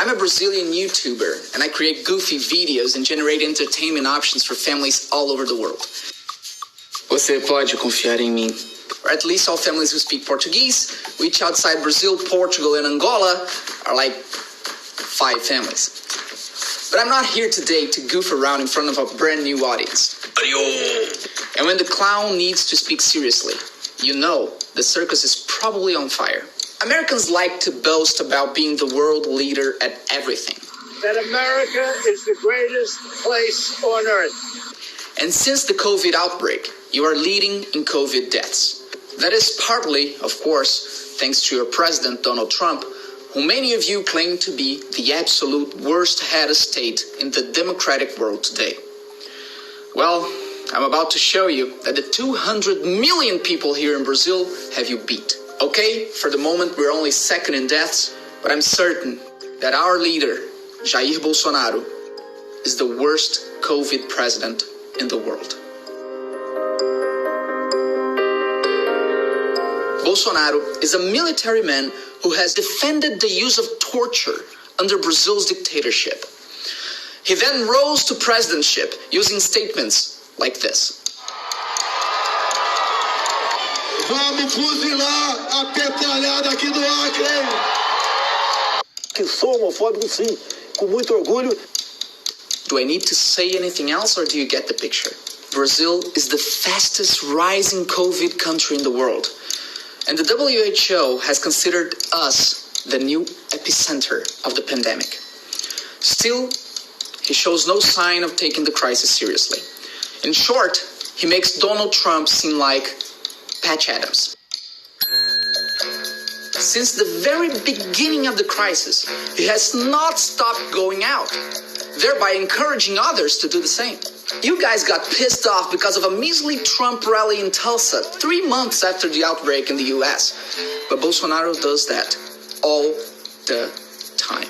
I'm a Brazilian YouTuber, and I create goofy videos and generate entertainment options for families all over the world. Você pode confiar em mim. Or at least all families who speak Portuguese, which outside Brazil, Portugal, and Angola are like 5 families. But I'm not here today to goof around in front of a brand new audience. And when the clown needs to speak seriously, you know the circus is probably on fire. Americans like to boast about being the world leader at everything. That America is the greatest place on earth. And since the COVID outbreak, you are leading in COVID deaths. That is partly, of course, thanks to your president, Donald Trump, who many of you claim to be the absolute worst head of state in the democratic world today. Well, I'm about to show you that the 200 million people here in Brazil have you beat. Okay, for the moment we're only second in deaths, but I'm certain that our leader, Jair Bolsonaro, is the worst COVID president in the world. Bolsonaro is a military man who has defended the use of torture under Brazil's dictatorship. He then rose to presidentship using statements like this. Vamos fuzilar a petralhada aqui do Acre. Que sou homofóbico, sim, com muito orgulho. Do I need to say anything else, or do you get the picture? Brazil is the fastest rising COVID country in the world. And the WHO has considered us the new epicenter of the pandemic. Still, he shows no sign of taking the crisis seriously. In short, he makes Donald Trump seem like Patch Adams. Since the very beginning of the crisis, he has not stopped going out, thereby encouraging others to do the same. You guys got pissed off because of a measly Trump rally in Tulsa 3 months after the outbreak in the US. But Bolsonaro does that all the time.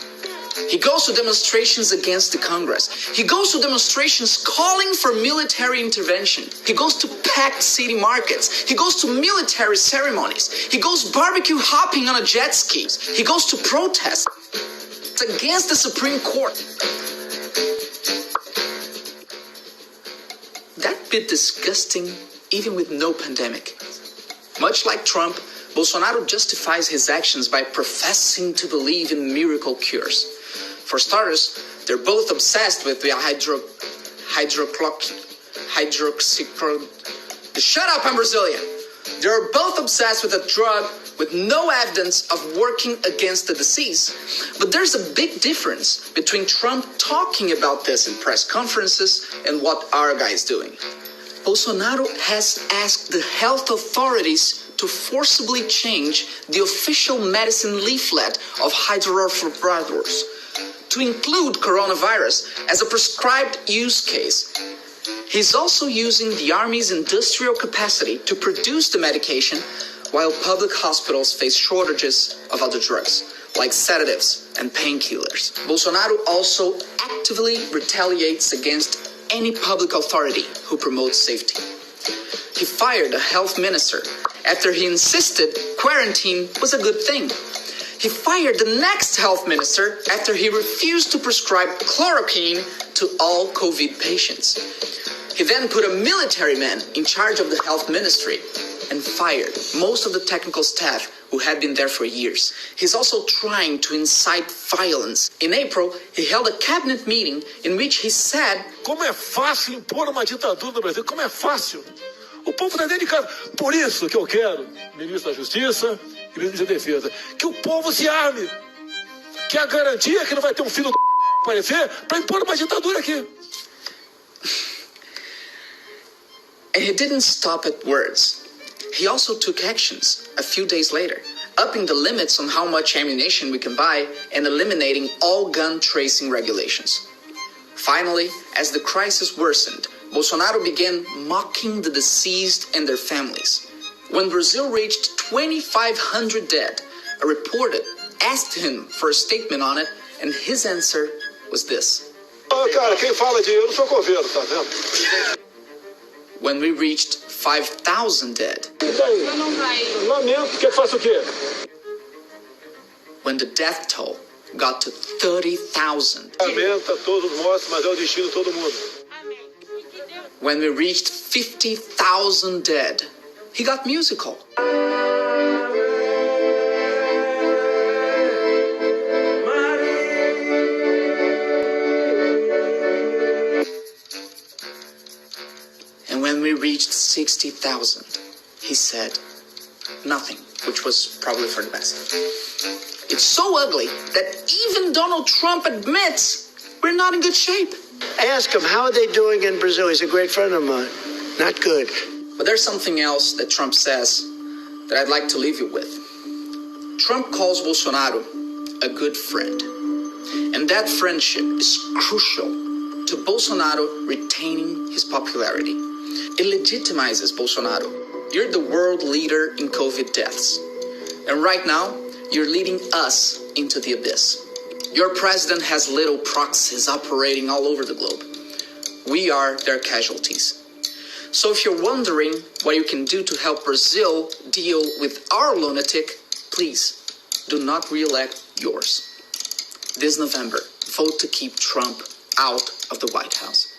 He goes to demonstrations against the Congress. He goes to demonstrations calling for military intervention. He goes to packed city markets. He goes to military ceremonies. He goes barbecue hopping on a jet ski. He goes to protests against the Supreme Court. That bit disgusting even with no pandemic. Much like Trump, Bolsonaro justifies his actions by professing to believe in miracle cures. For starters, they're both obsessed with the Shut up, I'm Brazilian. They're both obsessed with a drug with no evidence of working against the disease. But there's a big difference between Trump talking about this in press conferences and what our guy is doing. Bolsonaro has asked the health authorities to forcibly change the official medicine leaflet of hydrochloroquine to include coronavirus as a prescribed use case. He's also using the Army's industrial capacity to produce the medication while public hospitals face shortages of other drugs, like sedatives and painkillers. Bolsonaro also actively retaliates against any public authority who promotes safety. He fired a health minister after he insisted quarantine was a good thing. He fired the next health minister after he refused to prescribe chloroquine to all COVID patients. He then put a military man in charge of the health ministry and fired most of the technical staff who had been there for years. He's also trying to incite violence. In April, he held a cabinet meeting in which he said, Como é fácil impor uma ditadura no Brasil, como é fácil. O povo está dentro de casa. Por isso que eu quero, ministro da Justiça e ministro da Defesa, que o povo se arme. Que a garantia que não vai ter um filho do aparecer para impor uma ditadura aqui. And he didn't stop at words. He also took actions a few days later, upping the limits on how much ammunition we can buy and eliminating all gun tracing regulations. Finally, as the crisis worsened, Bolsonaro began mocking the deceased and their families. When Brazil reached 2,500 dead, a reporter asked him for a statement on it, and his answer was this. Cara, quem fala de eu não sou coveiro, tá vendo? When we reached 5,000 dead. Lamento, que faço o quê? When the death toll got to 30,000. Lamenta todos mortos, mas é o destino de todo mundo. When we reached 50,000 dead, he got musical. And when we reached 60,000, he said nothing, which was probably for the best. It's so ugly that even Donald Trump admits we're not in good shape. Ask him, how are they doing in Brazil? He's a great friend of mine. Not good. But there's something else that Trump says that I'd like to leave you with. Trump calls Bolsonaro a good friend. And that friendship is crucial to Bolsonaro retaining his popularity. It legitimizes Bolsonaro. You're the world leader in COVID deaths. And right now, you're leading us into the abyss. Your president has little proxies operating all over the globe. We are their casualties. So if you're wondering what you can do to help Brazil deal with our lunatic, please do not re-elect yours. This November, vote to keep Trump out of the White House.